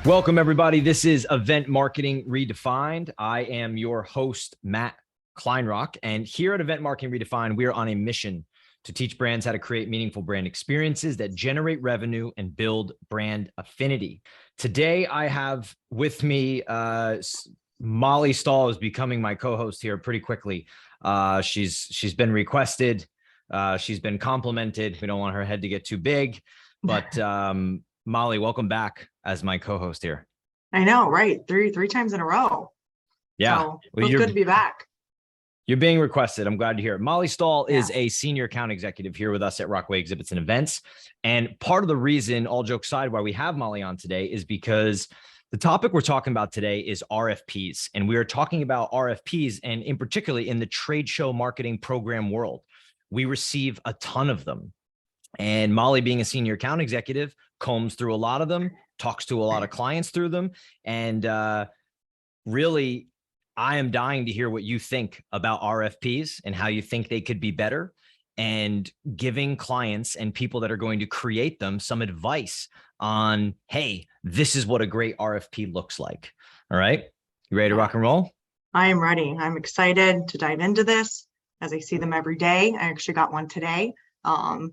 Welcome, everybody. This is Event Marketing Redefined. I am your host, Matt Kleinrock. And here at Event Marketing Redefined, we are on a mission to teach brands how to create meaningful brand experiences that generate revenue and build brand affinity. Today, I have with me Mollie Stahl is becoming my co-host here pretty quickly. She's been requested. She's been complimented. We don't want her head to get too big, but Mollie, welcome back as my co-host here. I know, right? Three times in a row. Yeah. So it's good to be back. You're being requested. I'm glad to hear it. Mollie Stahl is a senior account executive here with us at Rockway Exhibits and Events. And part of the reason, all jokes aside, why we have Mollie on today is because the topic we're talking about today is RFPs. And we are talking about RFPs, and in particular in the trade show marketing program world. We receive a ton of them. And Mollie, being a senior account executive, combs through a lot of them, talks to a lot of clients through them. And really, I am dying to hear what you think about RFPs and how you think they could be better, and giving clients and people that are going to create them some advice on, hey, this is what a great RFP looks like. All right. You ready to rock and roll? I am ready. I'm excited to dive into this as I see them every day. I actually got one today,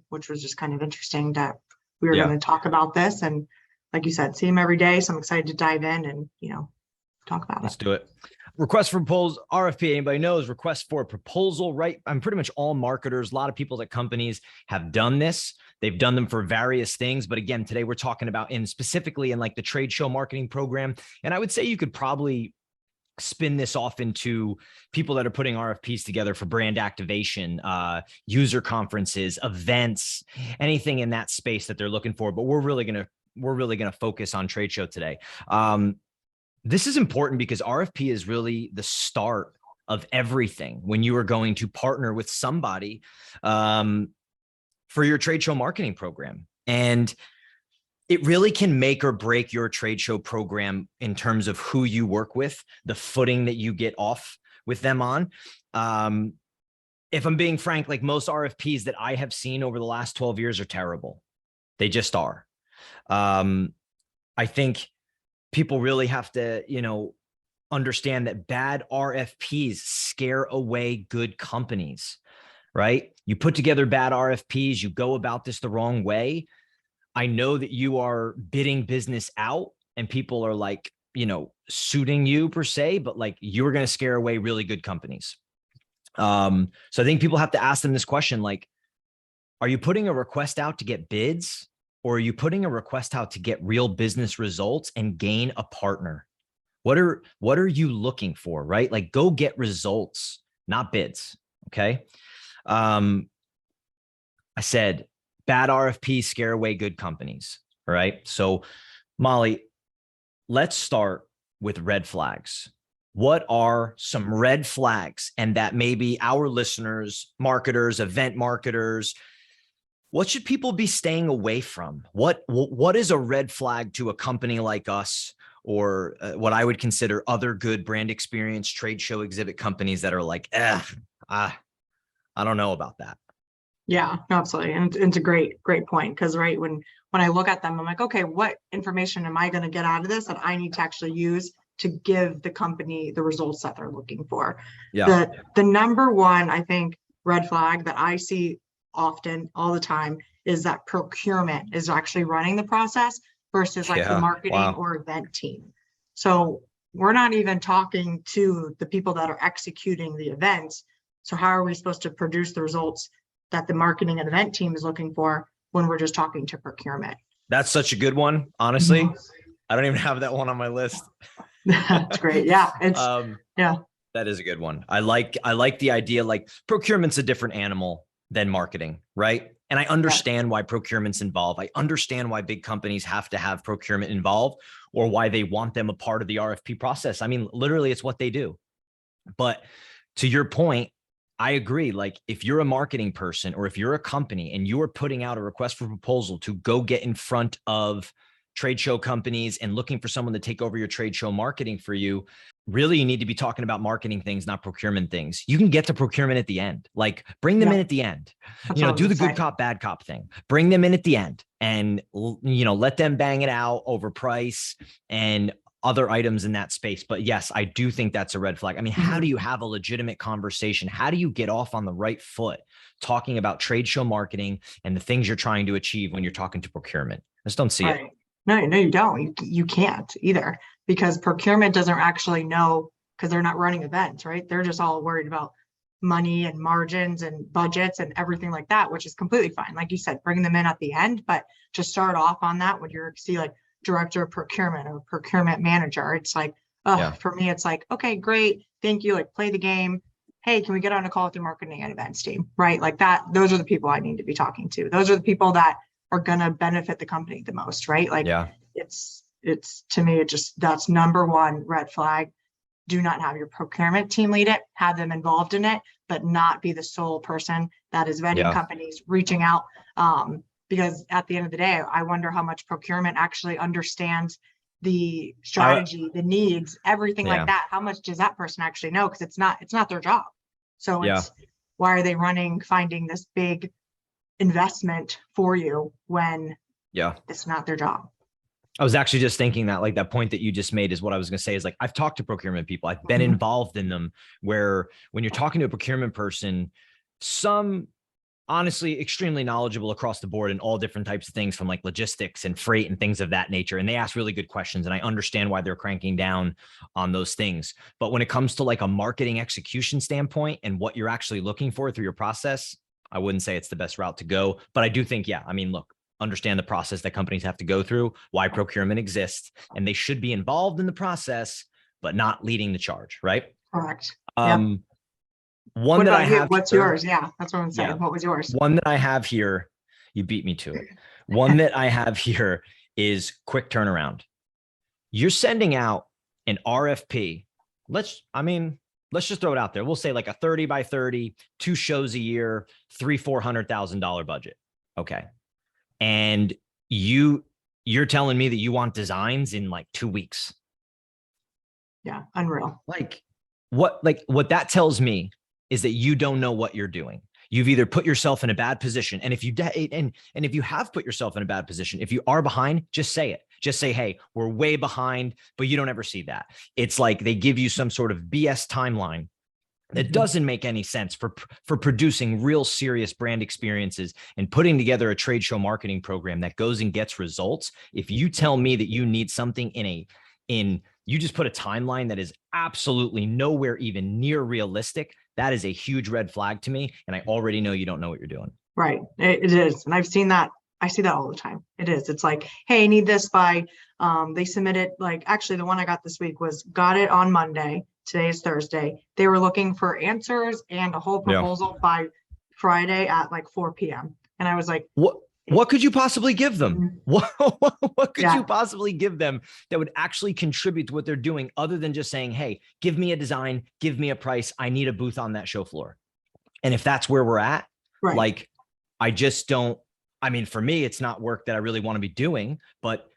which was just kind of interesting that we were going to talk about this. And like you said, see them every day. So I'm excited to dive in and, talk about it. Let's do it. Request for proposal, RFP, anybody knows, request for a proposal, right? I'm pretty much all marketers. A lot of people at companies have done this. They've done them for various things. But again, today we're talking about specifically in like the trade show marketing program. And I would say you could probably spin this off into people that are putting RFPs together for brand activation, user conferences, events, anything in that space that they're looking for. But we're really gonna focus on trade show today. This is important because RFP is really the start of everything when you are going to partner with somebody for your trade show marketing program. And it really can make or break your trade show program in terms of who you work with, the footing that you get off with them on. If I'm being frank, like most RFPs that I have seen over the last 12 years are terrible. They just are. I think people really have to, understand that bad RFPs scare away good companies, right? You put together bad RFPs, you go about this the wrong way. I know that you are bidding business out and people are like, suiting you per se, but like you're going to scare away really good companies. So I think people have to ask them this question, like, are you putting a request out to get bids, or are you putting a request out to get real business results and gain a partner? What are you looking for, right? Like, go get results, not bids. Okay. I said, bad RFPs scare away good companies. All right. So Mollie, let's start with red flags. What are some red flags? And that maybe our listeners, marketers, event marketers, what should people be staying away from? What is a red flag to a company like us, or what I would consider other good brand experience trade show exhibit companies that are like, I don't know about that. Yeah, absolutely. And it's a great point. Because when I look at them, I'm like, okay, what information am I going to get out of this that I need to actually use to give the company the results that they're looking for? Yeah. The number one, I think, red flag that I see often, all the time, is that procurement is actually running the process versus like the marketing or event team. So we're not even talking to the people that are executing the events. So how are we supposed to produce the results that the marketing and event team is looking for when we're just talking to procurement? That's such a good one. Honestly, I don't even have that one on my list. That's great. Yeah. It's that is a good one. I like the idea, like procurement's a different animal than marketing, right? And I understand why procurement's involved. I understand why big companies have to have procurement involved, or why they want them a part of the RFP process. I mean, literally it's what they do. But to your point, I agree. Like, if you're a marketing person or if you're a company and you are putting out a request for proposal to go get in front of trade show companies and looking for someone to take over your trade show marketing for you, really you need to be talking about marketing things, not procurement things. You can get to procurement at the end. Like bring them in at the end. That's You know, what I do was the gonna good say. cop, bad cop thing. Bring them in at the end and, you know, let them bang it out over price and other items in that space. But yes, I do think that's a red flag. I mean, how do you have a legitimate conversation? How do you get off on the right foot talking about trade show marketing and the things you're trying to achieve when you're talking to procurement? I just don't see it. No, you don't. You can't either, because procurement doesn't actually know, because they're not running events, right? They're just all worried about money and margins and budgets and everything like that, which is completely fine. Like you said, bring them in at the end, but to start off on that, when you're see like director of procurement or procurement manager, it's like, for me, it's like, okay, great. Thank you. Like play the game. Hey, can we get on a call with your marketing and events team? Right? Like that, those are the people I need to be talking to. Those are the people that are going to benefit the company the most, right? Like it's to me, it just, that's number one red flag. Do not have your procurement team lead it, have them involved in it, but not be the sole person that is vetting companies, reaching out. Because at the end of the day, I wonder how much procurement actually understands the strategy, the needs, everything like that. How much does that person actually know? Because it's not their job. So it's, why are they finding this big investment for you when it's not their job? I was actually just thinking that, like, that point that you just made is what I was going to say, is like, I've talked to procurement people. I've been involved in them, where when you're talking to a procurement person, some honestly extremely knowledgeable across the board in all different types of things, from like logistics and freight and things of that nature. And they ask really good questions, and I understand why they're cranking down on those things. But when it comes to like a marketing execution standpoint and what you're actually looking for through your process, I wouldn't say it's the best route to go. But I do think, I mean, look, understand the process that companies have to go through, why procurement exists, and they should be involved in the process, but not leading the charge, right? Correct. One what that about I have what's here, yours? Yeah, that's what I'm saying. What was yours? one that I have here, you beat me to it. One that I have here is quick turnaround. You're sending out an RFP. Let's just throw it out there. We'll say like a 30 by 30, 2 shows a year, $300,000-$400,000 budget. Okay. And you're telling me that you want designs in like 2 weeks. Yeah. Unreal. Like what that tells me is that you don't know what you're doing. You've either put yourself in a bad position. And if you if you have put yourself in a bad position, if you are behind, just say it. Just say, hey, we're way behind, but you don't ever see that. It's like they give you some sort of BS timeline that doesn't make any sense for producing real serious brand experiences and putting together a trade show marketing program that goes and gets results. If you tell me that you need something you just put a timeline that is absolutely nowhere even near realistic, that is a huge red flag to me. And I already know you don't know what you're doing. Right. It is. And I've seen that. I see that all the time. It is. It's like, hey, I need this by, they submitted, like, actually the one I got this week got it on Monday. Today is Thursday. They were looking for answers and a whole proposal by Friday at like 4 p.m. And I was like, what could you possibly give them? What could you possibly give them that would actually contribute to what they're doing, other than just saying, hey, give me a design, give me a price, I need a booth on that show floor? And if that's where we're at, like, I just don't, I mean, for me, it's not work that I really want to be doing, but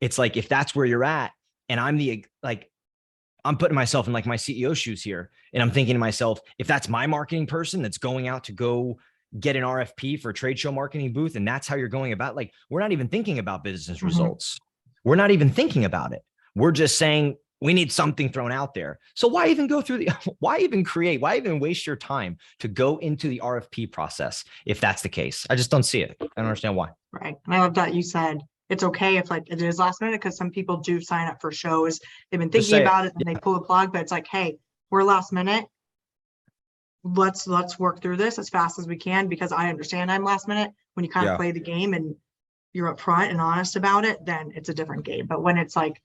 it's like, if that's where you're at, and I'm putting myself in like my CEO shoes here, and I'm thinking to myself, if that's my marketing person that's going out to go get an RFP for a trade show marketing booth, and that's how you're going about, like, we're not even thinking about business results. We're not even thinking about it. We're just saying we need something thrown out there. So why even go through why even waste your time to go into the RFP process if that's the case? I just don't see it. I don't understand why. Right. And I love that you said it's okay if like it is last minute, because some people do sign up for shows. They've been thinking about it and they pull the plug, but it's like, hey, we're last minute. Let's work through this as fast as we can, because I understand I'm last minute. When you kind of play the game and you're upfront and honest about it, then it's a different game. But when it's like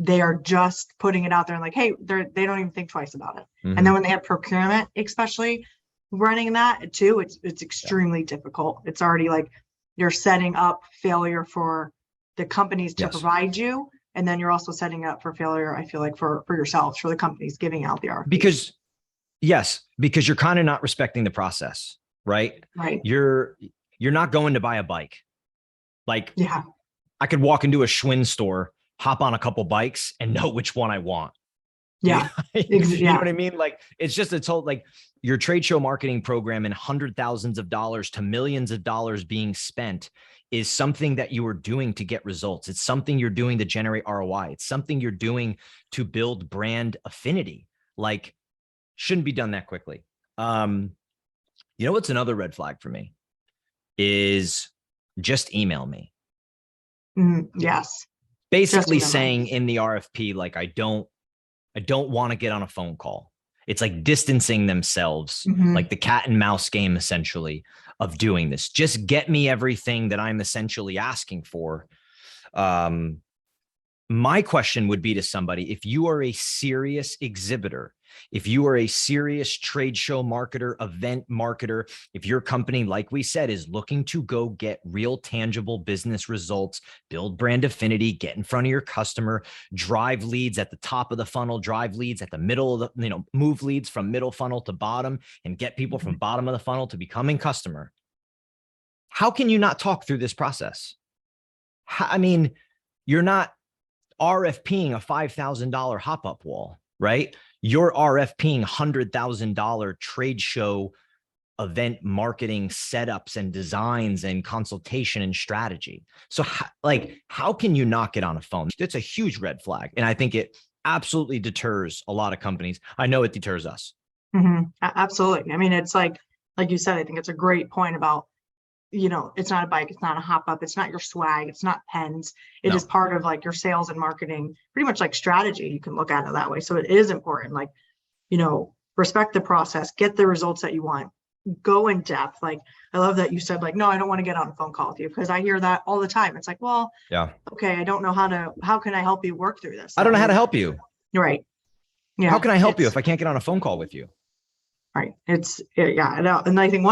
they are just putting it out there and like, hey, they don't even think twice about it. And then when they have procurement, especially running that too, it's extremely difficult. It's already like you're setting up failure for the companies to provide you. And then you're also setting up for failure, I feel like, for yourselves, for the companies giving out the RFP. Because you're kind of not respecting the process, right? Right. You're not going to buy a bike. Like, I could walk into a Schwinn store, hop on a couple bikes and know which one I want. Yeah. You know what I mean? Like, it's just, it's all like your trade show marketing program and hundred thousands of dollars to millions of dollars being spent is something that you are doing to get results. It's something you're doing to generate ROI. It's something you're doing to build brand affinity. Like, shouldn't be done that quickly. You know, what's another red flag for me is just email me. Yes. Basically saying in the RFP, like, I don't want to get on a phone call. It's like distancing themselves, like the cat and mouse game, essentially, of doing this. Just get me everything that I'm essentially asking for. My question would be to somebody, if you are a serious exhibitor, if you are a serious trade show marketer, event marketer, if your company, like we said, is looking to go get real tangible business results, build brand affinity, get in front of your customer, drive leads at the top of the funnel, drive leads at the middle of the, move leads from middle funnel to bottom and get people from bottom of the funnel to becoming customer. How can you not talk through this process? I mean, you're not RFPing a $5,000 hop-up wall, right? You're RFPing $100,000 trade show event marketing setups and designs and consultation and strategy. So how can you not get on a phone? It's a huge red flag. And I think it absolutely deters a lot of companies. I know it deters us. Absolutely. I mean, it's like you said, I think it's a great point about, it's not a bike, it's not a hop up, it's not your swag, it's not pens. It is part of like your sales and marketing, pretty much like strategy. You can look at it that way. So it is important, like, respect the process, get the results that you want, go in depth. Like, I love that you said, like, no, I don't want to get on a phone call with you, because I hear that all the time. It's like, well, yeah, okay, I don't know how can I help you work through this? I don't know how to help you. Right. Yeah. How can I help you if I can't get on a phone call with you? Right. Yeah. And I think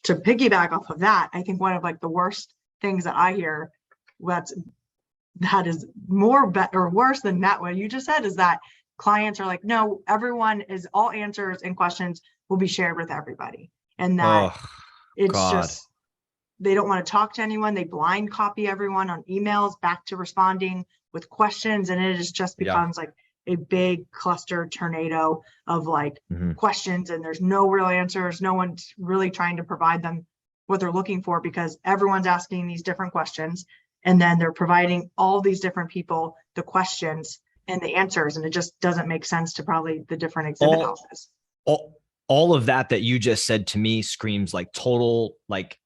to piggyback off of that, I think one of like the worst things that I hear that is more or worse than that, what you just said, is that clients are like, no, all answers and questions will be shared with everybody. And that just, they don't want to talk to anyone. They blind copy everyone on emails back to responding with questions. And it just becomes like a big cluster tornado of like questions, and there's no real answers. No one's really trying to provide them what they're looking for, because everyone's asking these different questions, and then they're providing all these different people the questions and the answers, and it just doesn't make sense to probably the different exhibit houses. All of that you just said to me screams like total like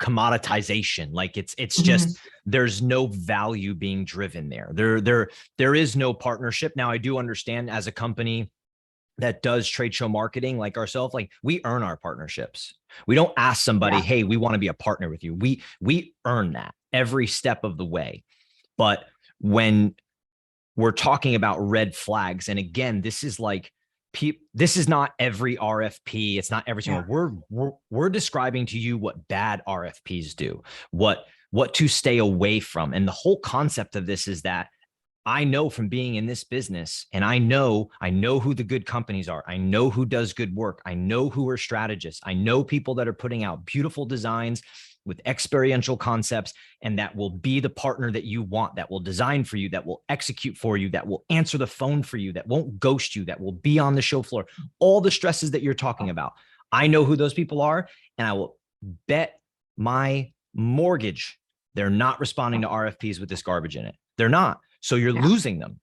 commoditization. Like it's just, there's no value being driven there. There is no partnership. Now, I do understand, as a company that does trade show marketing like ourselves, like, we earn our partnerships. We don't ask somebody, hey, we want to be a partner with you. We earn that every step of the way. But when we're talking about red flags, and again, this is like, this is not every RFP. It's not every single. We're describing to you what bad RFPs do, what to stay away from. And the whole concept of this is that I know from being in this business, and I know who the good companies are. I know who does good work. I know who are strategists. I know people that are putting out beautiful designs with experiential concepts, and that will be the partner that you want, that will design for you, that will execute for you, that will answer the phone for you, that won't ghost you, that will be on the show floor. All the stresses that you're talking about, I know who those people are, and I will bet my mortgage they're not responding to RFPs with this garbage in it. They're not. So you're losing them.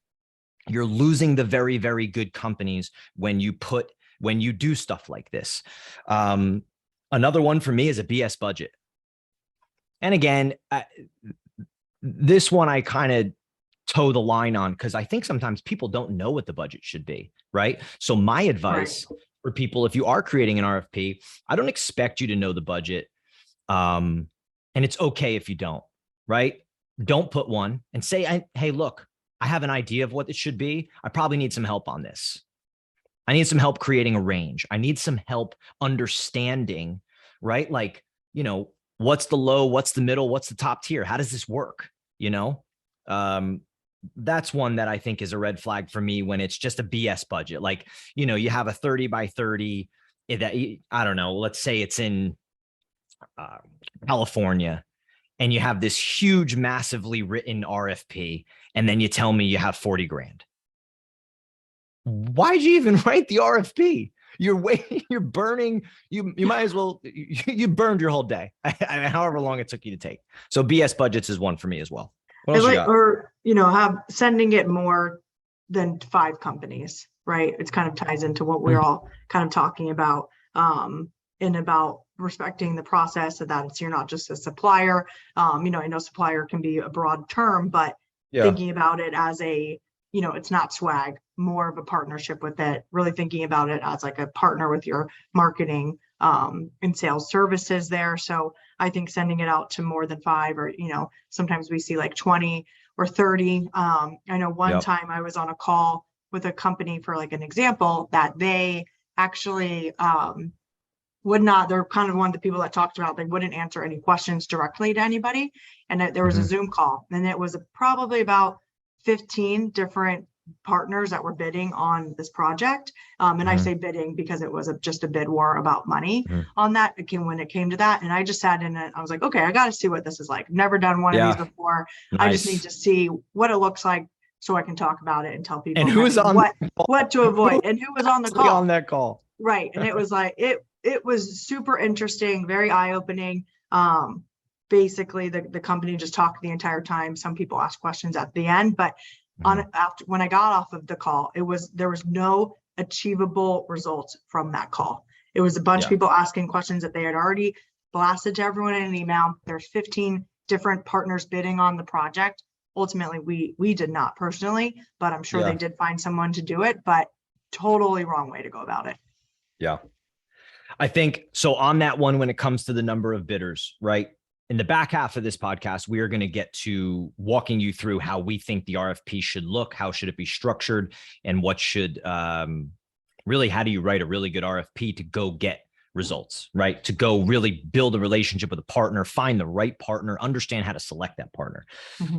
You're losing the very, very good companies when you do stuff like this. Another one for me is a BS budget. And again, this one I kind of toe the line on, because I think sometimes people don't know what the budget should be, right? So my advice for people, if you are creating an RFP, I don't expect you to know the budget. And it's okay if you don't, right? Don't put one, and say, hey, look, I have an idea of what it should be. I probably need some help on this. I need some help creating a range. I need some help understanding, right? Like, what's the low, what's the middle, what's the top tier? How does this work? That's one that I think is a red flag for me, when it's just a BS budget. Like, you have a 30 by 30 that, I don't know, let's say it's in California, and you have this huge, massively written RFP, and then you tell me you have 40 grand. Why'd you even write the RFP? You're burning, you might as well, you burned your whole day, however long it took you to take. So BS budgets is one for me as well. What else you got? Or, have sending it more than 5 companies, right? It's kind of ties into what we're all kind of talking about, and about respecting the process of that. You're not just a supplier. I know supplier can be a broad term, but thinking about it as a, it's not swag, more of a partnership with it, really thinking about it as like a partner with your marketing and sales services there. So I think sending it out to more than 5, or, sometimes we see like 20 or 30. I know one time I was on a call with a company for like an example that they actually would not, they're kind of one of the people that talked about, they wouldn't answer any questions directly to anybody. And there was a Zoom call, and it was probably about 15 different partners that were bidding on this project. And I say bidding because it was just a bid war about money on that. When it came to that. And I just sat in it. I was like, okay, I got to see what this is like. Never done one of these before. Nice. I just need to see what it looks like so I can talk about it and tell people and who's on what to avoid and who was on the call. On that call. Right. And it was like, it was super interesting, very eye-opening. Basically the company just talked the entire time. Some people asked questions at the end, but when I got off of the call, there was no achievable results from that call. It was a bunch of people asking questions that they had already blasted to everyone in an email. There's 15 different partners bidding on the project. Ultimately, we did not personally, but I'm sure they did find someone to do it, but totally wrong way to go about it. Yeah. I think so on that one, when it comes to the number of bidders, right? In the back half of this podcast, we are going to get to walking you through how we think the RFP should look, how should it be structured, and what should really, how do you write a really good RFP to go get results, right? To go really build a relationship with a partner, find the right partner, understand how to select that partner.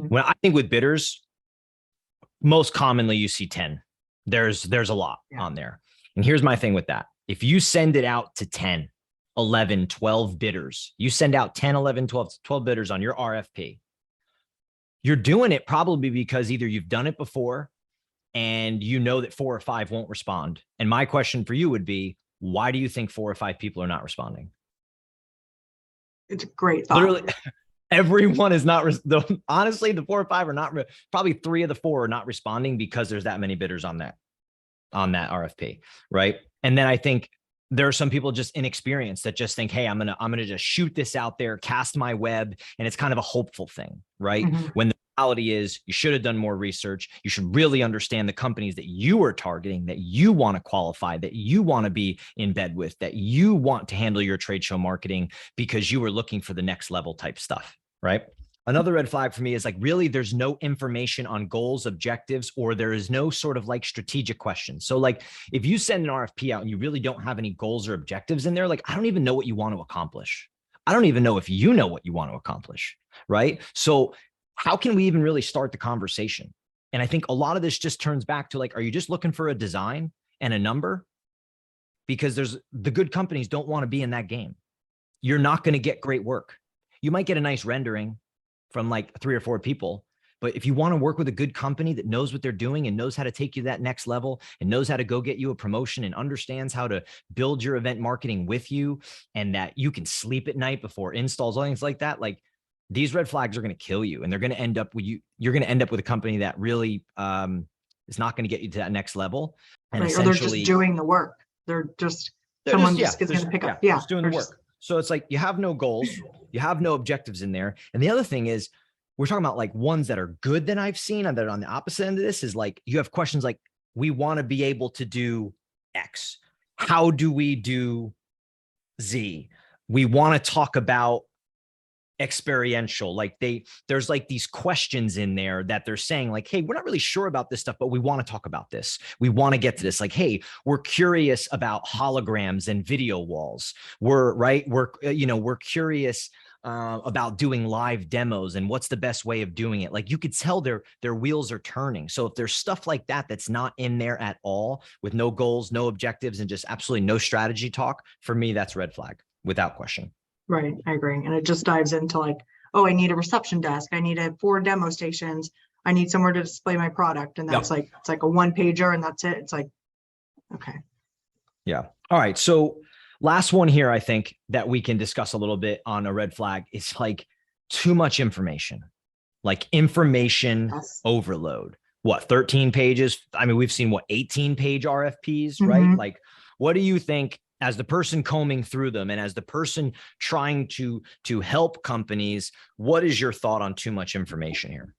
When I think with bidders, most commonly you see 10. There's a lot on there. And here's my thing with that. If you send it out to 10, 11, 12 bidders, you send out 10, 11, 12 bidders on your RFP, you're doing it probably because either you've done it before and you know that 4 or 5 won't respond. And my question for you would be, why do you think 4 or 5 people are not responding? It's a great thought. Literally, everyone is not, honestly, the 4 or 5 are not, probably 3 of the 4 are not responding because there's that many bidders on that RFP, right? And then I think there are some people just inexperienced that just think, hey, I'm gonna just shoot this out there, cast my web, and it's kind of a hopeful thing, right? When the reality is you should have done more research. You should really understand the companies that you are targeting, that you want to qualify, that you want to be in bed with, that you want to handle your trade show marketing because you were looking for the next level type stuff, right? Another red flag for me is like, really, there's no information on goals, objectives, or there is no sort of like strategic questions. So like if you send an RFP out and you really don't have any goals or objectives in there, like, I don't even know what you want to accomplish. I don't even know if you know what you want to accomplish, right? So how can we even really start the conversation? And I think a lot of this just turns back to like, are you just looking for a design and a number? Because the good companies don't want to be in that game. You're not going to get great work. You might get a nice rendering from like 3 or 4 people. But if you want to work with a good company that knows what they're doing and knows how to take you to that next level and knows how to go get you a promotion and understands how to build your event marketing with you, and that you can sleep at night before installs, all things like that, like these red flags are going to kill you, and they're going to end up with you. You're going to end up with a company that really is not going to get you to that next level. And right, or they're just doing the work. They're just someone just is going to pick up. Yeah, just doing the work. So it's like you have no goals, you have no objectives in there. And the other thing is, we're talking about like ones that are good that I've seen, and that are on the opposite end of this is like, you have questions like, we want to be able to do X. How do we do Z? We want to talk about experiential. Like there's like these questions in there that they're saying like, hey, we're not really sure about this stuff, but we want to talk about this. We want to get to this. Like, hey, we're curious about holograms and video walls. We're curious about doing live demos and what's the best way of doing it. Like you could tell their wheels are turning. So if there's stuff like that that's not in there at all, with no goals, no objectives, and just absolutely no strategy talk, for me, that's red flag without question. Right. I agree. And it just dives into like, oh, I need a reception desk. I need 4 demo stations. I need somewhere to display my product. And that's like, it's like a 1-pager and that's it. It's like, okay. Yeah. All right. So last one here, I think that we can discuss a little bit on a red flag is like too much information, like information overload. What, 13 pages? I mean, we've seen what, 18-page RFPs, right? Like, what do you think as the person combing through them and as the person trying to help companies, what is your thought on too much information here?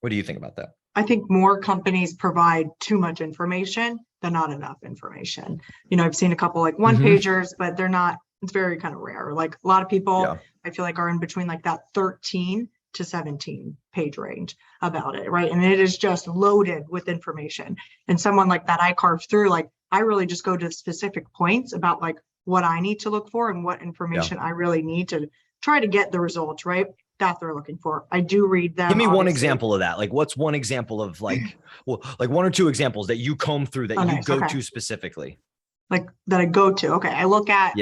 What do you think about that? I think more companies provide too much information than not enough information. You know, I've seen a couple like 1-pagers, but they're not, it's very kind of rare. Like a lot of people, I feel like are in between like that 13 to 17 page range about it, right? And it is just loaded with information. And someone like that I carved through, like I really just go to specific points about like what I need to look for and what information I really need to try to get the results, right? That they're looking for. I do read them. Give me one example of that. Like, what's one example of like, well, like 1 or 2 examples that you comb through that you go to specifically? Like that I go to. Okay. I look at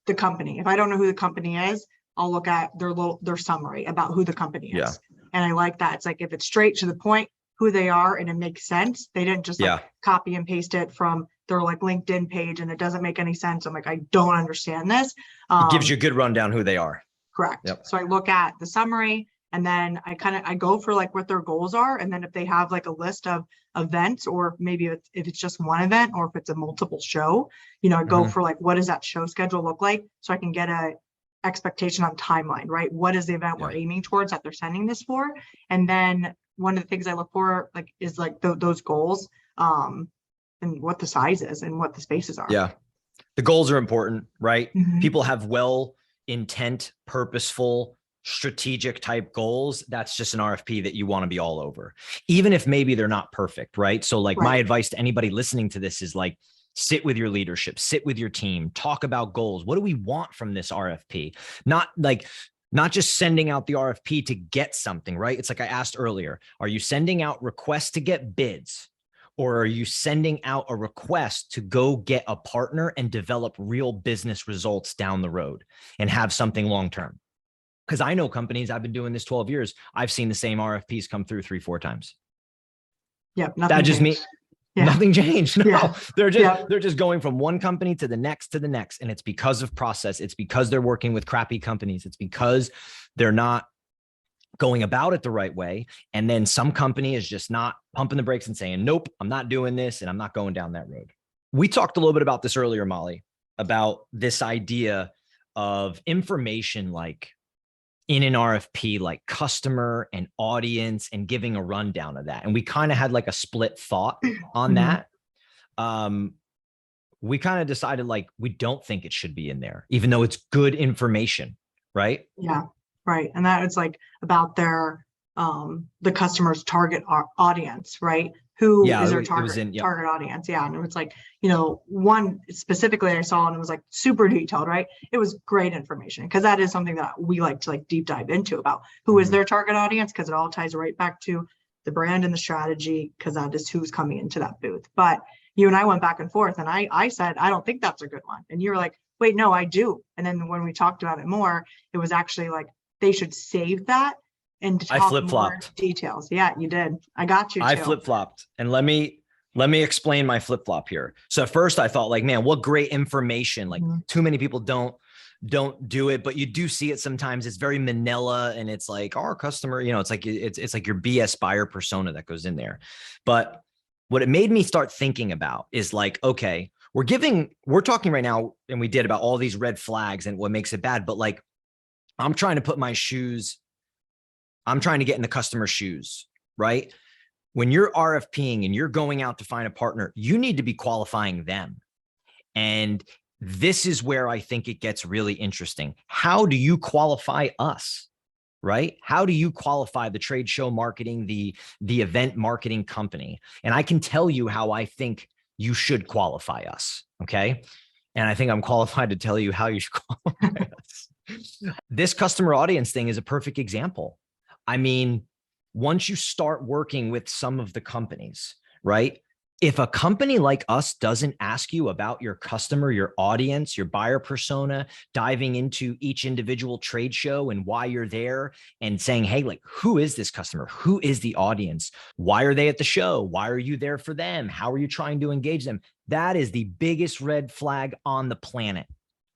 the company. If I don't know who the company is, I'll look at their summary about who the company is. And I like that. It's like, if it's straight to the point, who they are, and it makes sense. They didn't just like copy and paste it from their like LinkedIn page and it doesn't make any sense. I'm like, I don't understand this. It gives you a good rundown who they are. Correct. So I look at the summary and then I go for like what their goals are. And then if they have like a list of events, or maybe if it's just one event, or if it's a multiple show, you know, I go for like, what does that show schedule look like? So I can get a expectation on timeline, right? What is the event we're aiming towards that they're sending this for? And then one of the things I look for like is like those goals and what the size is and what the spaces are. Yeah. The goals are important, right? People have intent, purposeful, strategic type goals. That's just an RFP that you want to be all over, even if maybe they're not perfect, right? So like my advice to anybody listening to this is like, sit with your leadership, sit with your team, talk about goals. What do we want from this RFP? Not just sending out the RFP to get something, right? It's like I asked earlier, are you sending out requests to get bids? Or are you sending out a request to go get a partner and develop real business results down the road and have something long-term? Because I know companies, I've been doing this 12 years. I've seen the same RFPs come through 3-4 times. Yep. That just means nothing changed. No, they're just going from one company to the next. And it's because of process. It's because they're working with crappy companies. It's because they're not going about it the right way. And then some company is just not pumping the brakes and saying, nope, I'm not doing this and I'm not going down that road. We talked a little bit about this earlier, Molly, about this idea of information like in an RFP, like customer and audience, and giving a rundown of that. And we kind of had like a split thought on that. We kind of decided like, we don't think it should be in there, even though it's good information, right? Yeah. Right. And that is like about their, the customer's target audience, right? Who is their target audience? Yeah. And it was like, you know, one specifically I saw and it was like super detailed, right? It was great information because that is something that we like to like deep dive into about who is their target audience, because it all ties right back to the brand and the strategy, because that is who's coming into that booth. But you and I went back and forth and I said, I don't think that's a good one. And you were like, wait, no, I do. And then when we talked about it more, it was actually like, they should save that and talk I flip-flopped more details. Yeah, you did. I got you too. I flip-flopped. And let me explain my flip-flop here. So at first I thought like, man, what great information. Like too many people don't do it, but you do see it sometimes. It's very Manila and it's like our customer, you know, it's like your BS buyer persona that goes in there. But what it made me start thinking about is like, okay, we're talking right now, and we did about all these red flags and what makes it bad, but like, I'm trying to put my shoes, I'm trying to get in the customer's shoes, right? When you're RFPing and you're going out to find a partner, you need to be qualifying them. And this is where I think it gets really interesting. How do you qualify us, right? How do you qualify the trade show marketing, the event marketing company? And I can tell you how I think you should qualify us, okay? And I think I'm qualified to tell you how you should qualify us. This customer audience thing is a perfect example. I mean, once you start working with some of the companies, right? If a company like us doesn't ask you about your customer, your audience, your buyer persona, diving into each individual trade show and why you're there and saying, hey, like, who is this customer? Who is the audience? Why are they at the show? Why are you there for them? How are you trying to engage them? That is the biggest red flag on the planet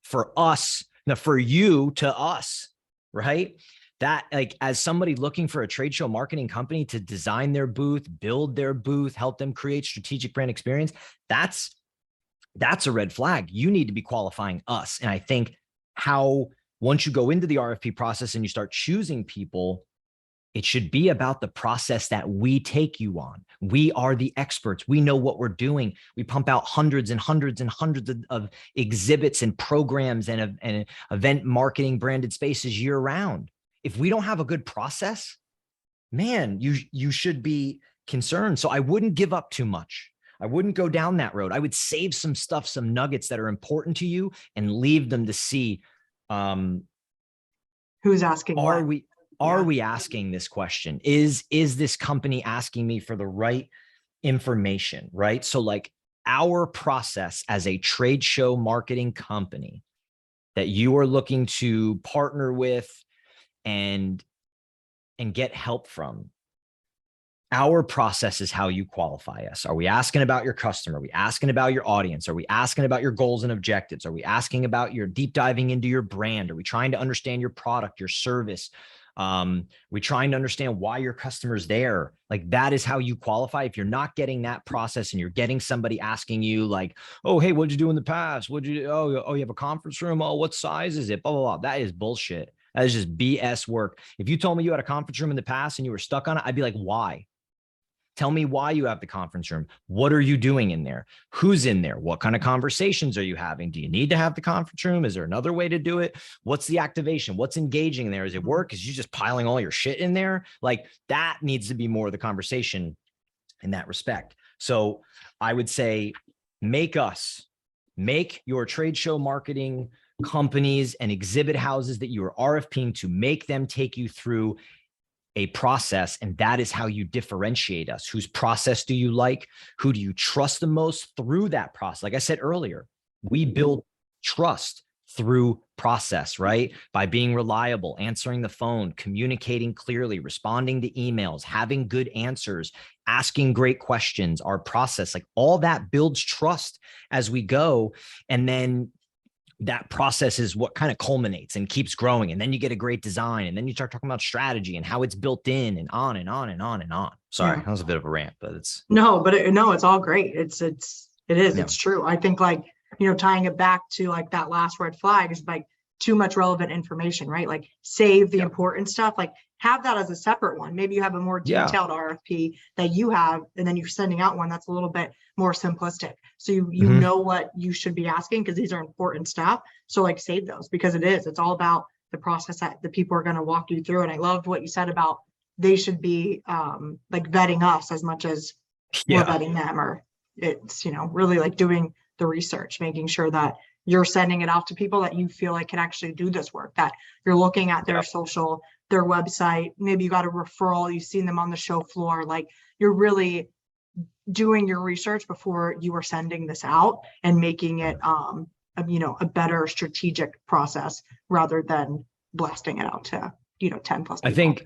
for us, for you to us, right? That, like, as somebody looking for a trade show marketing company to design their booth, build their booth, help them create strategic brand experience, that's a red flag. You need to be qualifying us. And I think once you go into the RFP process and you start choosing people, it should be about the process that we take you on. We are the experts. We know what we're doing. We pump out hundreds and hundreds and hundreds of exhibits and programs and event marketing branded spaces year round. If we don't have a good process, man, you should be concerned. So I wouldn't give up too much. I wouldn't go down that road. I would save some stuff, some nuggets that are important to you, and leave them to see. Who's asking? Are we asking this question? Is this company asking me for the right information? Right. So, like, our process as a trade show marketing company that you are looking to partner with and get help from, our process is how you qualify us. Are we asking about your customer? Are we asking about your audience? Are we asking about your goals and objectives? Are we asking about your deep diving into your brand? Are we trying to understand your product, your service? We trying to understand why your customer's there. Like, that is how you qualify. If you're not getting that process and you're getting somebody asking you like, oh, hey, what'd you do in the past? Oh, you have a conference room? Oh, what size is it? Blah, blah, blah. That is bullshit. That is just BS work. If you told me you had a conference room in the past and you were stuck on it, I'd be like, why? Tell me why you have the conference room. What are you doing in there? Who's in there? What kind of conversations are you having? Do you need to have the conference room? Is there another way to do it? What's the activation? What's engaging in there? Is it work? Is you just piling all your shit in there? Like, that needs to be more of the conversation in that respect. So I would say, make your trade show marketing companies and exhibit houses that you are RFPing to, make them take you through a process. And that is how you differentiate us. Whose process do you like? Who do you trust the most through that process? Like I said earlier, we build trust through process, right? By being reliable, answering the phone, communicating clearly, responding to emails, having good answers, asking great questions. Our process, like, all that builds trust as we go. And then that process is what kind of culminates and keeps growing. And then you get a great design, and then you start talking about strategy and how it's built in, and on and on and on and on. Sorry, that was a bit of a rant, but it's it's all great. It's true. I think, like, tying it back to like that last red flag is like too much relevant information, right? Like, save the important stuff, like have that as a separate one. Maybe you have a more detailed RFP that you have, and then you're sending out one that's a little bit more simplistic. So you know what you should be asking, because these are important stuff. So, like, save those, because it's all about the process that the people are going to walk you through. And I loved what you said about they should be like vetting us as much as we're vetting them, or it's, really like doing the research, making sure that you're sending it out to people that you feel like can actually do this work, that you're looking at their social, their website, maybe you got a referral, you've seen them on the show floor, like, you're really doing your research before you are sending this out, and making it a better strategic process rather than blasting it out to 10 plus people.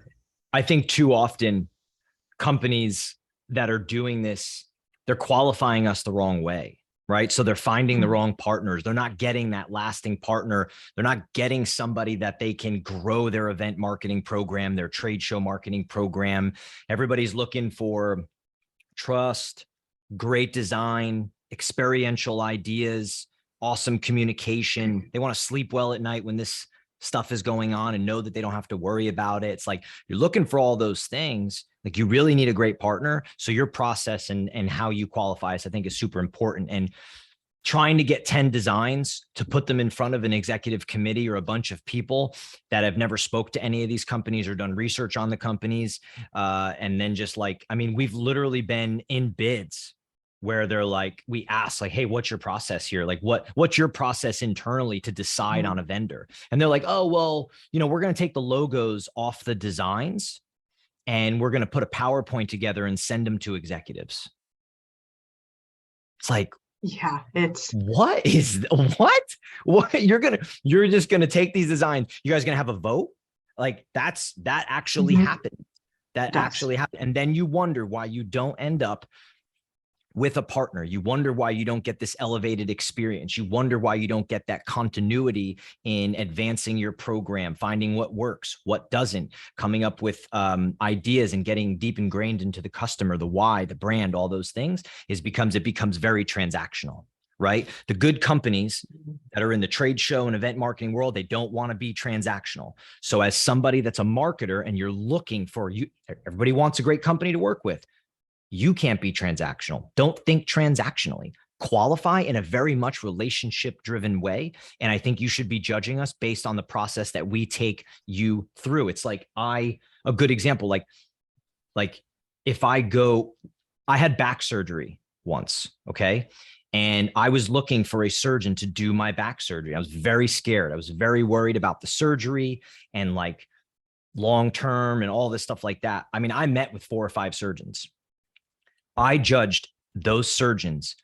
I think too often companies that are doing this, they're qualifying us the wrong way, right? So they're finding the wrong partners. They're not getting that lasting partner. They're not getting somebody that they can grow their event marketing program, their trade show marketing program. Everybody's looking for trust, great design, experiential ideas, awesome communication. They want to sleep well at night when this stuff is going on and know that they don't have to worry about it. It's like, you're looking for all those things. Like, you really need a great partner. So your process and how you qualify us, I think, is super important. And trying to get 10 designs to put them in front of an executive committee or a bunch of people that have never spoke to any of these companies or done research on the companies. And then just like, I mean, we've literally been in bids where they're like, we ask like, hey, what's your process here? Like, what's your process internally to decide on a vendor? And they're like, oh, well, we're going to take the logos off the designs and we're going to put a PowerPoint together and send them to executives. It's like, Yeah, it's what is what you're just gonna take these designs, you guys gonna have a vote? Like that actually happened. That actually happened. And then you wonder why you don't end up with a partner. You wonder why you don't get this elevated experience. You wonder why you don't get that continuity in advancing your program, finding what works, what doesn't, coming up with ideas and getting deep ingrained into the customer, the why, the brand, all those things it becomes very transactional, right? The good companies that are in the trade show and event marketing world, they don't want to be transactional. So as somebody that's a marketer and you're looking for everybody wants a great company to work with. You can't be transactional. Don't think transactionally. Qualify in a very much relationship driven way. And I think you should be judging us based on the process that we take you through. It's like a good example, like if I had back surgery once. Okay. And I was looking for a surgeon to do my back surgery. I was very scared. I was very worried about the surgery and like long-term and all this stuff like that. I mean, I met with 4 or 5 surgeons. I judged those surgeons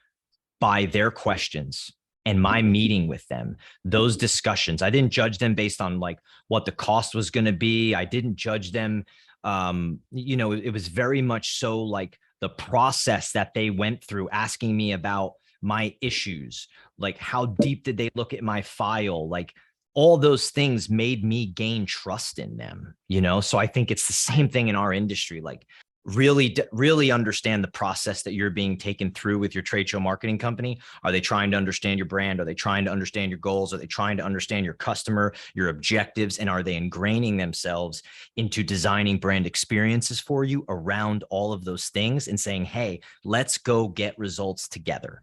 by their questions and my meeting with them, those discussions. I didn't judge them based on like what the cost was going to be. I didn't judge them. It was very much so like the process that they went through, asking me about my issues, like how deep did they look at my file, like all those things made me gain trust in them, So I think it's the same thing in our industry. Like really understand the process that you're being taken through with your trade show marketing company. Are they trying to understand your brand? Are they trying to understand your goals? Are they trying to understand your customer, your objectives? And are they ingraining themselves into designing brand experiences for you around all of those things and saying, hey, let's go get results together,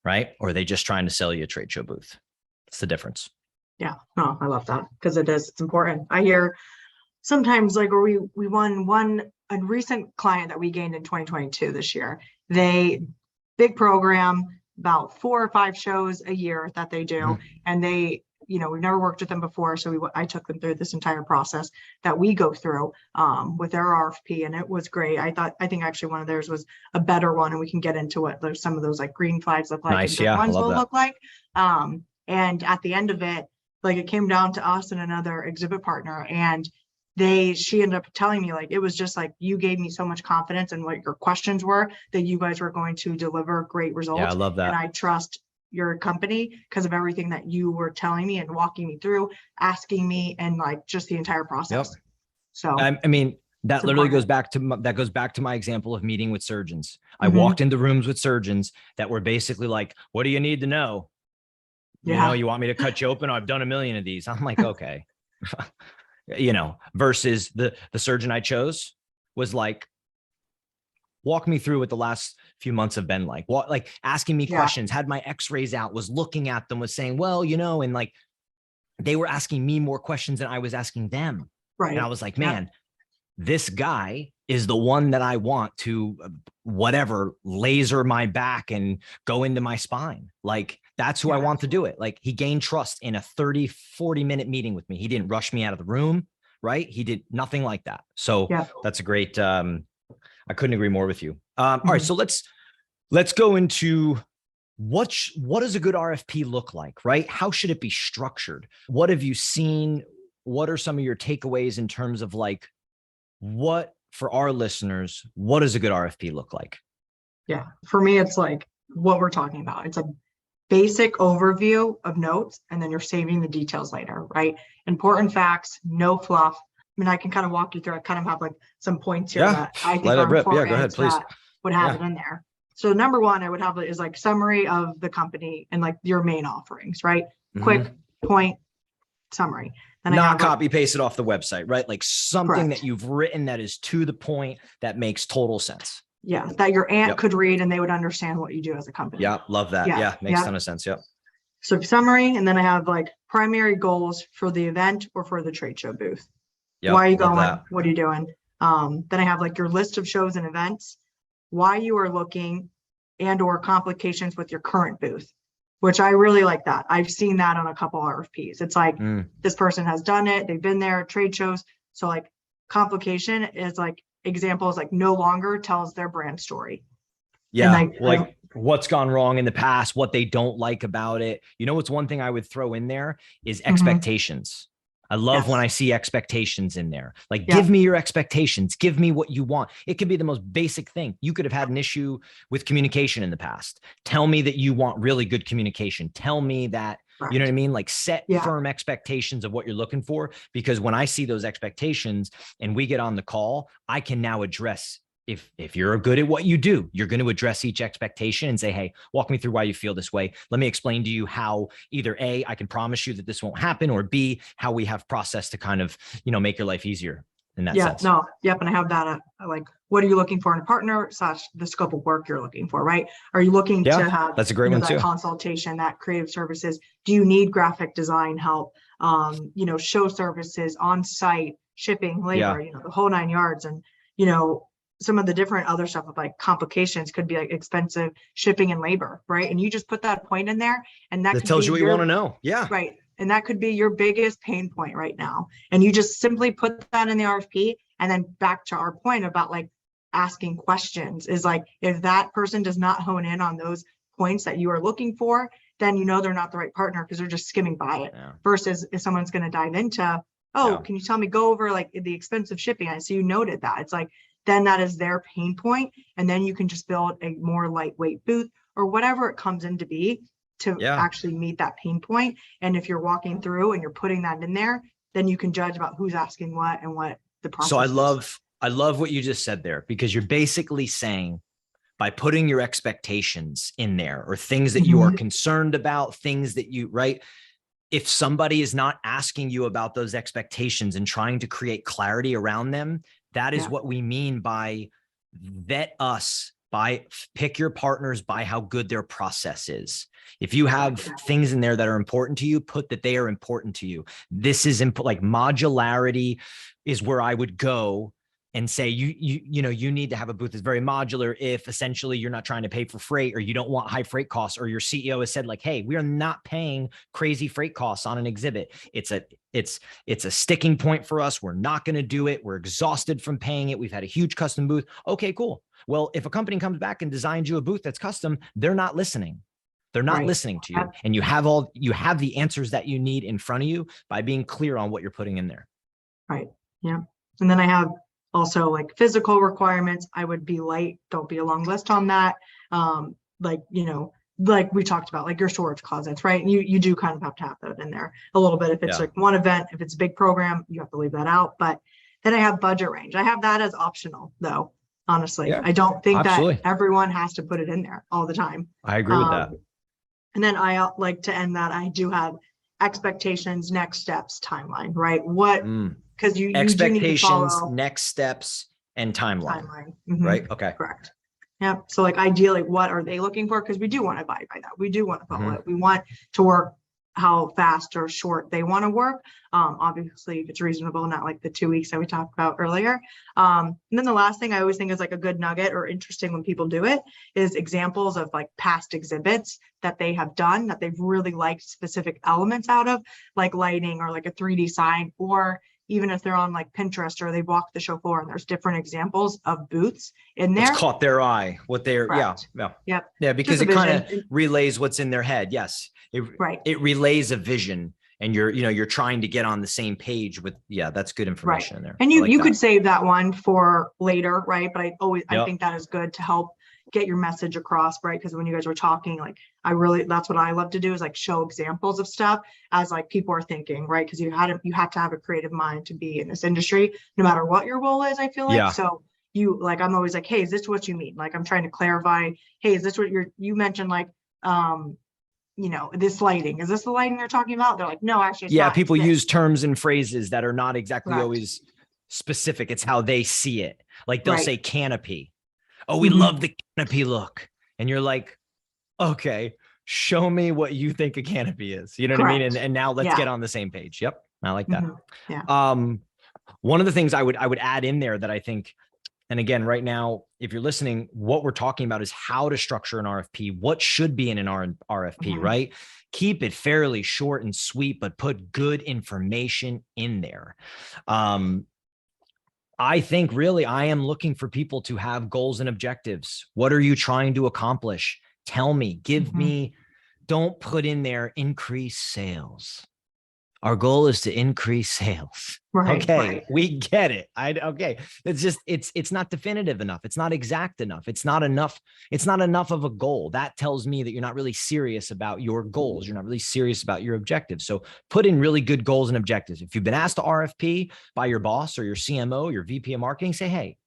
right? Or are they just trying to sell you a trade show booth? It's the difference. Yeah, no, I love that because it's important. I hear sometimes like where we won a recent client that we gained in 2022 this year. Big program, about 4 or 5 shows a year that they do. And we've never worked with them before. So I took them through this entire process that we go through with their RFP. And it was great. I think actually one of theirs was a better one. And we can get into what some of those like green flags look like. Nice, and good ones will that. look like. And at the end of it, like it came down to us and another exhibit partner. And she ended up telling me like, it was just like, you gave me so much confidence in what your questions were that you guys were going to deliver great results. Yeah, I love that. And I trust your company because of everything that you were telling me and walking me through, asking me, and like just the entire process. Yep. So, I mean, that literally goes back to my example of meeting with surgeons. I Mm-hmm. walked into rooms with surgeons that were basically like, what do you need to know? Yeah. You want me to cut you open? I've done a million of these. I'm like, okay. Versus the surgeon I chose was like, walk me through what the last few months have been like. Like asking me questions, had my x-rays out, was looking at them, was saying, well, and like they were asking me more questions than I was asking them. Right. And I was like, man, this guy is the one that I want to laser my back and go into my spine. Like that's who I want to do it. Like he gained trust in a 30-40 minute meeting with me. He didn't rush me out of the room. Right. He did nothing like that. So that's a great, I couldn't agree more with you. All right. So let's go into what does a good RFP look like, right? How should it be structured? What have you seen? What are some of your takeaways in terms of like, for our listeners, what does a good RFP look like? Yeah. For me, it's like what we're talking about. It's a basic overview of notes, and then you're saving the details later, right? Important facts, no fluff. I mean, I can kind of walk you through. I kind of have like some points here that I think are important. Go ahead, please. That would have it in there. So number one, I would have is like summary of the company and like your main offerings, right? Quick point summary. And not copy paste it off the website, right? Like something that you've written that is to the point that makes total sense. Yeah, that your aunt could read and they would understand what you do as a company. Yeah, love that. Yeah, makes a ton of sense. Yep. So summary, and then I have like primary goals for the event or for the trade show booth. Yep, why are you going? What are you doing? Then I have like your list of shows and events, why you are looking, and or complications with your current booth, which I really like that. I've seen that on a couple RFPs. It's like this person has done it. They've been there, trade shows. So like complication is like examples like no longer tells their brand story. Yeah. what's gone wrong in the past, what they don't like about it. You know, what's one thing I would throw in there is Mhm. expectations. I love when Yes. I see expectations in there. Like, give Yep. me your expectations. Give me what you want. It could be the most basic thing. You could have had an issue with communication in the past. Tell me that you want really good communication. Tell me that, you know what I Correct. mean? Like, set Yeah. firm expectations of what you're looking for. Because when I see those expectations and we get on the call, I can now address, if you're good at what you do, you're going to address each expectation and say, hey, walk me through why you feel this way. Let me explain to you how either A, I can promise you that this won't happen, or B, how we have process to kind of, make your life easier in that Yeah, sense. no, yep. And I have that, like, what are you looking for in a partner / the scope of work you're looking for, right? Are you looking Yeah, to have, that's a great one that too. consultation, that creative services? Do you need graphic design help? Show services, on site, shipping, Yeah. labor, the whole 9 yards. And, you know, some of the different other stuff of like complications could be like expensive shipping and labor, right? And you just put that point in there, and that That could be tells you what you want to your know. Yeah. right. And that could be your biggest pain point right now. And you just simply put that in the RFP. And then back to our point about like asking questions is like, if that person does not hone in on those points that you are looking for, then they're not the right partner because they're just skimming by it. Yeah. Versus if someone's going to dive into, oh, Yeah. can you tell me, go over like the expensive shipping? I see you noted that. It's like, then that is their pain point. And then you can just build a more lightweight booth or whatever it comes in to be to Yeah. actually meet that pain point. And if you're walking through and you're putting that in there, then you can judge about who's asking what and what the So I process is. love what you just said there, because you're basically saying, by putting your expectations in there, or things that you are Mhm. concerned about, things that you, right? If somebody is not asking you about those expectations and trying to create clarity around them, that is Yeah. what we mean by vet us, by pick your partners by how good their process is. If you have things in there that are important to you, put that they are important to you. This is like modularity is where I would go and say, you need to have a booth that's very modular if essentially you're not trying to pay for freight, or you don't want high freight costs, or your CEO has said like, hey, we are not paying crazy freight costs on an exhibit. It's a sticking point for us. We're not going to do it. We're exhausted from paying it. We've had a huge custom booth. Okay, cool. Well, if a company comes back and designs you a booth that's custom, they're not listening. They're not Right. listening to you. And you have the answers that you need in front of you by being clear on what you're putting in there. Right. Yeah. And then I have also like physical requirements. I would be light. Don't be a long list on that. Like we talked about, like your storage closets, right? You do kind of have to have that in there a little bit. If it's like one event, if it's a big program, you have to leave that out. But then I have budget range. I have that as optional though. Honestly, Yeah, I don't think absolutely. that everyone has to put it in there all the time. I agree with that. And then I like to end that. I do have expectations, next steps, timeline, right? What, because you do need to expectations, follow next steps, and timeline. Mhm. Right? Okay. Correct. Yeah. So like ideally, what are they looking for? Because we do want to abide by that. We do want to follow it. We want to work how fast or short they want to work. Obviously, if it's reasonable, not like the 2 weeks that we talked about earlier. And then the last thing I always think is like a good nugget or interesting when people do it is examples of like past exhibits that they have done that they've really liked specific elements out of, like lighting or like a 3D sign, or even if they're on like Pinterest or they've walked the show floor and there's different examples of booths in there. What's caught their eye, what they're, Correct. yeah, because it kind of relays what's in their head. Yes. It relays a vision, and you're trying to get on the same page with, that's good information in there. And you could save that one for later, right? But I think that is good to help get your message across, right? Because when you guys were talking, like that's what I love to do is like show examples of stuff as like people are thinking, right? Because you have to have a creative mind to be in this industry, no matter what your role is, I feel like. So I'm always like, hey, is this what you mean? Like I'm trying to clarify, hey, is this what you mentioned, like this lighting, is this the lighting you're talking about? They're like, no, actually it's not. People use terms and phrases that are not exactly always specific. It's how they see it. Like they'll say canopy. Oh, we love the canopy look. And you're like, okay, show me what you think a canopy is. You know what I mean? And now let's get on the same page. Yep. I like that. One of the things I would add in there that I think, and again, right now, if you're listening, what we're talking about is how to structure an RFP, what should be in an RFP, right? Keep it fairly short and sweet, but put good information in there. I think really I am looking for people to have goals and objectives. What are you trying to accomplish? Tell me, give Mhm. me, don't put in there increase sales. Our goal is to increase sales. Right, Okay, right. we get it. Okay. It's just it's not definitive enough. It's not exact enough. It's not enough. It's not enough of a goal. That tells me that you're not really serious about your goals. You're not really serious about your objectives. So put in really good goals and objectives. If you've been asked to RFP by your boss or your CMO, your VP of marketing, say, hey,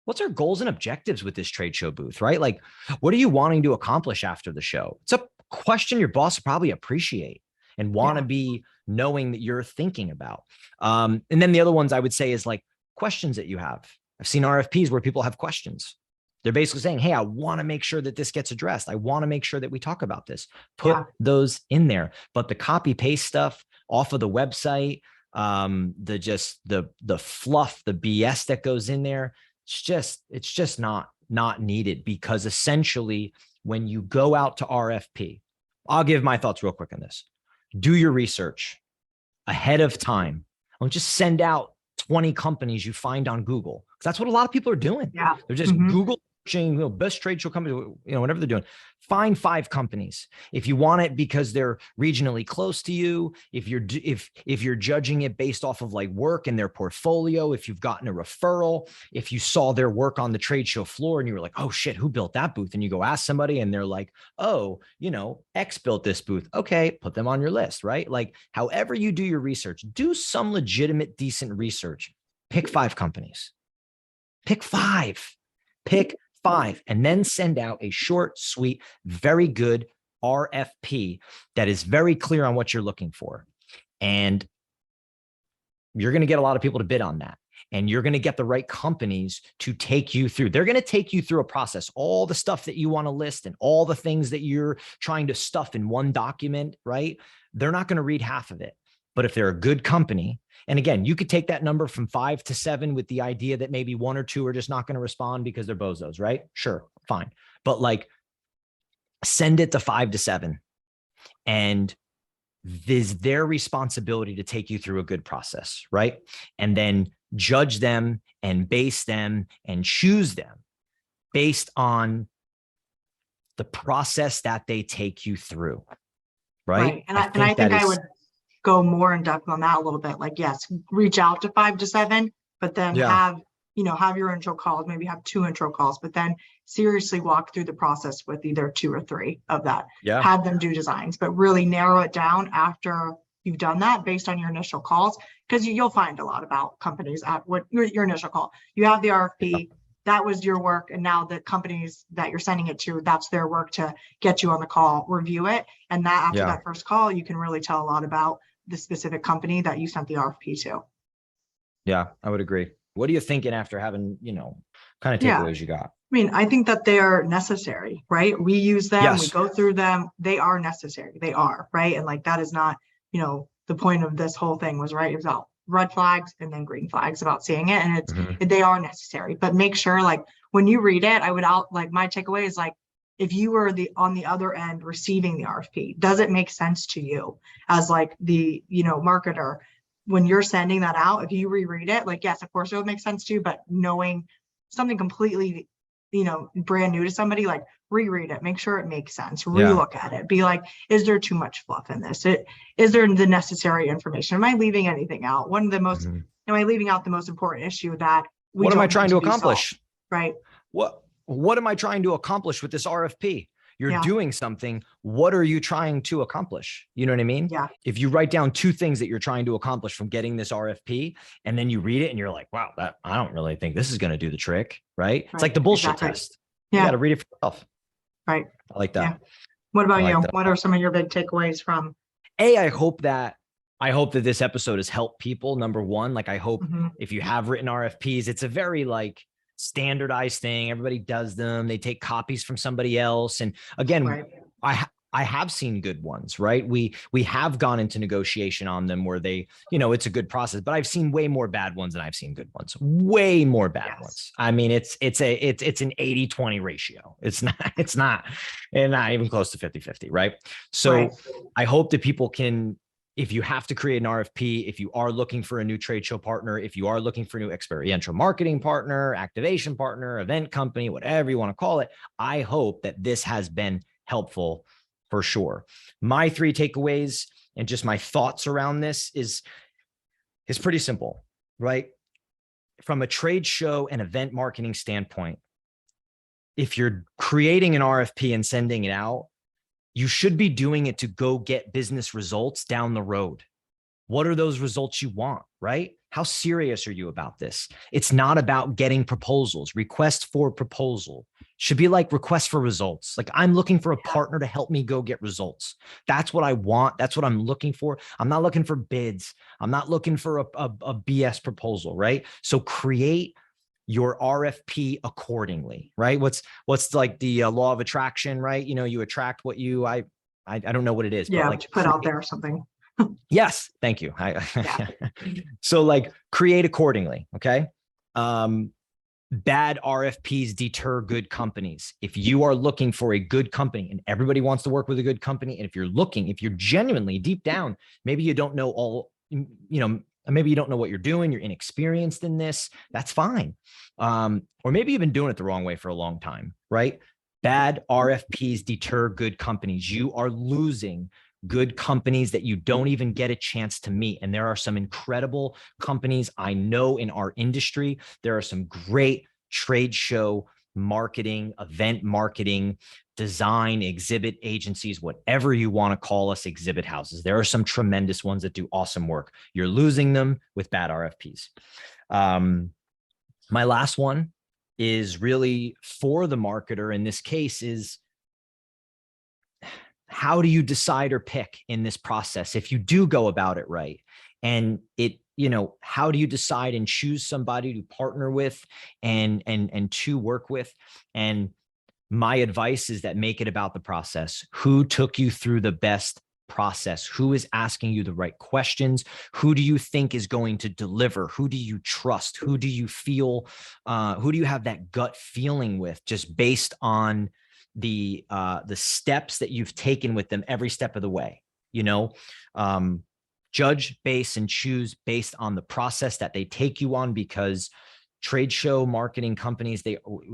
what's our goals and objectives with this trade show booth, right? Like, what are you wanting to accomplish after the show? It's a question your boss will probably appreciate and want to be knowing that you're thinking about. And then the other ones I would say is like questions that you have. I've seen RFPs where people have questions. They're basically saying, hey, I want to make sure that this gets addressed. I want to make sure that we talk about this. Put those in there. But the copy paste stuff off of the website, the fluff, the BS that goes in there, it's just not needed, because essentially when you go out to RFP, I'll give my thoughts real quick on this. Do your research ahead of time. Don't just send out 20 companies you find on Google, because that's what a lot of people are doing. Yeah. They're just Google searching, best trade show company, whatever they're doing. Find 5 companies. If you want it because they're regionally close to you, if you're judging it based off of like work and their portfolio, if you've gotten a referral, if you saw their work on the trade show floor and you were like, oh shit, who built that booth? And you go ask somebody and they're like, oh, X built this booth. Okay, put them on your list, right? Like however you do your research, do some legitimate, decent research. Pick 5 companies. Pick 5. Pick 5, and then send out a short, sweet, very good RFP that is very clear on what you're looking for. And you're going to get a lot of people to bid on that. And you're going to get the right companies to take you through. They're going to take you through a process, all the stuff that you want to list and all the things that you're trying to stuff in one document, right? They're not going to read half of it. But if they're a good company, and again, you could take that number from 5 to 7 with the idea that maybe 1 or 2 are just not going to respond because they're bozos, right? Sure, fine. But like send it to 5 to 7, and is their responsibility to take you through a good process, right? And then judge them and base them and choose them based on the process that they take you through, right? And I think I would go more in depth on that a little bit. Like, yes, reach out to 5 to 7, but then have your intro calls, maybe have 2 intro calls, but then seriously walk through the process with either 2 or 3 of that. Have them do designs, but really narrow it down after you've done that based on your initial calls, because you'll find a lot about companies at what your initial call. You have the RFP, that was your work, and now the companies that you're sending it to, that's their work to get you on the call, review it, and that after that first call, you can really tell a lot about the specific company that you sent the RFP to. Yeah, I would agree. What are you thinking after having, kind of takeaways you got? I mean, I think that they are necessary, right? We use them, we go through them. They are necessary. They are, right? And like, that is not, the point of this whole thing was, right, it was about red flags and then green flags about seeing it. And they are necessary, but make sure, like, when you read it, my takeaway is like, if you were on the other end receiving the RFP, does it make sense to you as like the, marketer, when you're sending that out? If you reread it, like, yes, of course it would make sense to you, but knowing something completely, brand new to somebody, like, reread it, make sure it makes sense, relook at it, be like, is there too much fluff in this? Is there the necessary information? Am I leaving anything out? One of the most, am I leaving out the most important issue that what am I trying to accomplish? Right. What am I trying to accomplish with this RFP? You're doing something. What are you trying to accomplish? You know what I mean? Yeah. If you write down 2 things that you're trying to accomplish from getting this RFP, and then you read it and you're like, wow, I don't really think this is going to do the trick, right? It's like the bullshit test. You got to read it for yourself. Right. I like that. Yeah. What about you? What are some of your big takeaways from? I hope that this episode has helped people. Number one, like, I hope if you have written RFPs, it's a very like standardized thing. Everybody does them. They take copies from somebody else. And again, I have seen good ones, right? We have gone into negotiation on them where they, it's a good process, but I've seen way more bad ones than I've seen good ones. Way more bad ones. I mean, it's an 80-20 ratio. It's not even close to 50-50, right? So I hope that people can if you have to create an RFP, if you are looking for a new trade show partner, if you are looking for a new experiential marketing partner, activation partner, event company, whatever you want to call it, I hope that this has been helpful for sure. My 3 takeaways and just my thoughts around this is pretty simple, right? From a trade show and event marketing standpoint, if you're creating an RFP and sending it out, you should be doing it to go get business results down the road. What are those results you want, right? How serious are you about this? It's not about getting proposals. Request for proposal should be like request for results. Like, I'm looking for a partner to help me go get results. That's what I want. That's what I'm looking for. I'm not looking for bids. I'm not looking for a BS proposal, right? So create your RFP accordingly, right? What's like the law of attraction, right? You attract what you, I don't know what it is, but like put out there or something. Yes, thank you. So like create accordingly. Okay. Bad RFPs deter good companies. If you are looking for a good company, and everybody wants to work with a good company, and if you're genuinely deep down, maybe you don't know all, maybe you don't know what you're doing, you're inexperienced in this, that's fine. Or maybe you've been doing it the wrong way for a long time, right? Bad RFPs deter good companies. You are losing good companies that you don't even get a chance to meet. And there are some incredible companies I know in our industry. There are some great trade show marketing, event marketing, design, exhibit agencies, whatever you want to call us, exhibit houses. There are some tremendous ones that do awesome work. You're losing them with bad RFPs. My last one is really for the marketer in this case is, how do you decide or pick in this process if you do go about it right? And how do you decide and choose somebody to partner with and to work with? And my advice is that make it about the process. Who took you through the best process? Who is asking you the right questions? Who do you think is going to deliver? Who do you trust? Who do you feel? Who do you have that gut feeling with, just based on the steps that you've taken with them every step of the way? Judge, base, and choose based on the process that they take you on, because trade show marketing companies,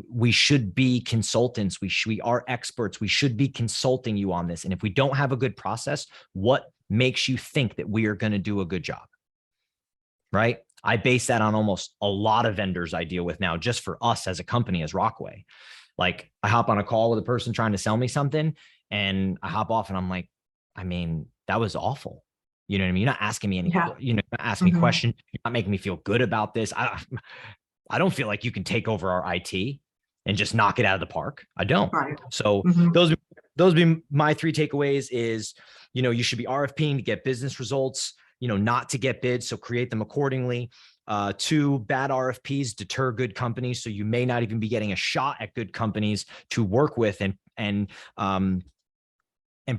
we should be consultants. We are experts. We should be consulting you on this. And if we don't have a good process, what makes you think that we are going to do a good job? Right? I base that on almost a lot of vendors I deal with now, just for us as a company, as Rockway. Like, I hop on a call with a person trying to sell me something, and I hop off and I'm like, that was awful. You know what I mean? You're not asking me any, you're not asking me questions. You're not making me feel good about this. I don't feel like you can take over our IT and just knock it out of the park. I don't. Right. So those would be my 3 takeaways is, you should be RFPing to get business results, not to get bids. So create them accordingly. 2, bad RFPs deter good companies. So you may not even be getting a shot at good companies to work with and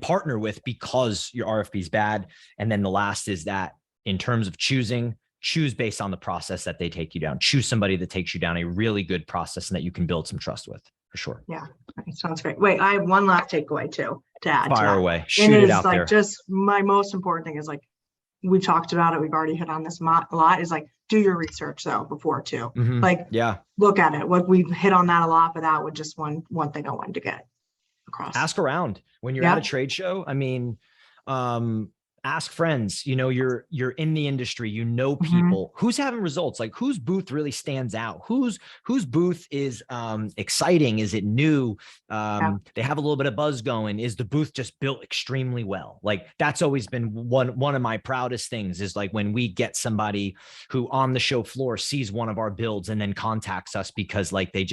partner with, because your RFP is bad. And then the last is that, in terms of choose based on the process that they take you down. Choose somebody that takes you down a really good process and that you can build some trust with, for sure. Yeah, sounds great. Wait, I have one last takeaway too to add. Fire away, shoot it out there. Just my most important thing is, like, we talked about it, we've already hit on this a lot, is like, do your research though before too. Look at it. What we've hit on that a lot, but that was just one thing I wanted to get across. Ask around when you're at a trade show. Ask friends, you're in the industry, people, who's having results, like whose booth really stands out, whose booth is exciting, is it new, they have a little bit of buzz going, is the booth just built extremely well? Like, that's always been one of my proudest things, is like when we get somebody who on the show floor sees one of our builds and then contacts us because like they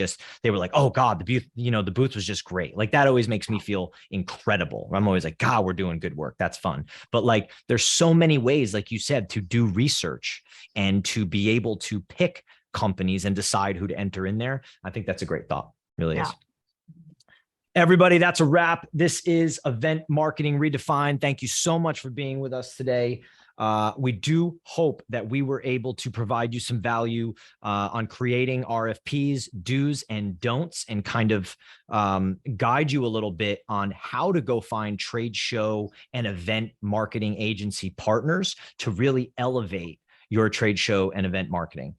were like, oh God, the booth was just great. Like, that always makes me feel incredible. I'm always like, God, we're doing good work. That's fun. But like, there's so many ways, like you said, to do research and to be able to pick companies and decide who to enter in there. I think that's a great thought. Really is. Everybody, that's a wrap. This is Event Marketing Redefined. Thank you so much for being with us today. We do hope that we were able to provide you some value on creating RFPs, do's and don'ts, and kind of guide you a little bit on how to go find trade show and event marketing agency partners to really elevate your trade show and event marketing.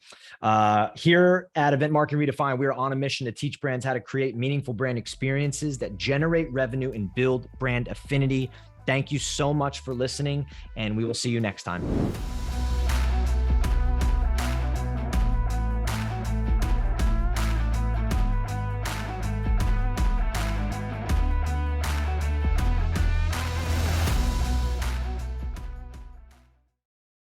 Here at Event Marketing Redefined, we are on a mission to teach brands how to create meaningful brand experiences that generate revenue and build brand affinity. Thank you so much for listening, and we will see you next time.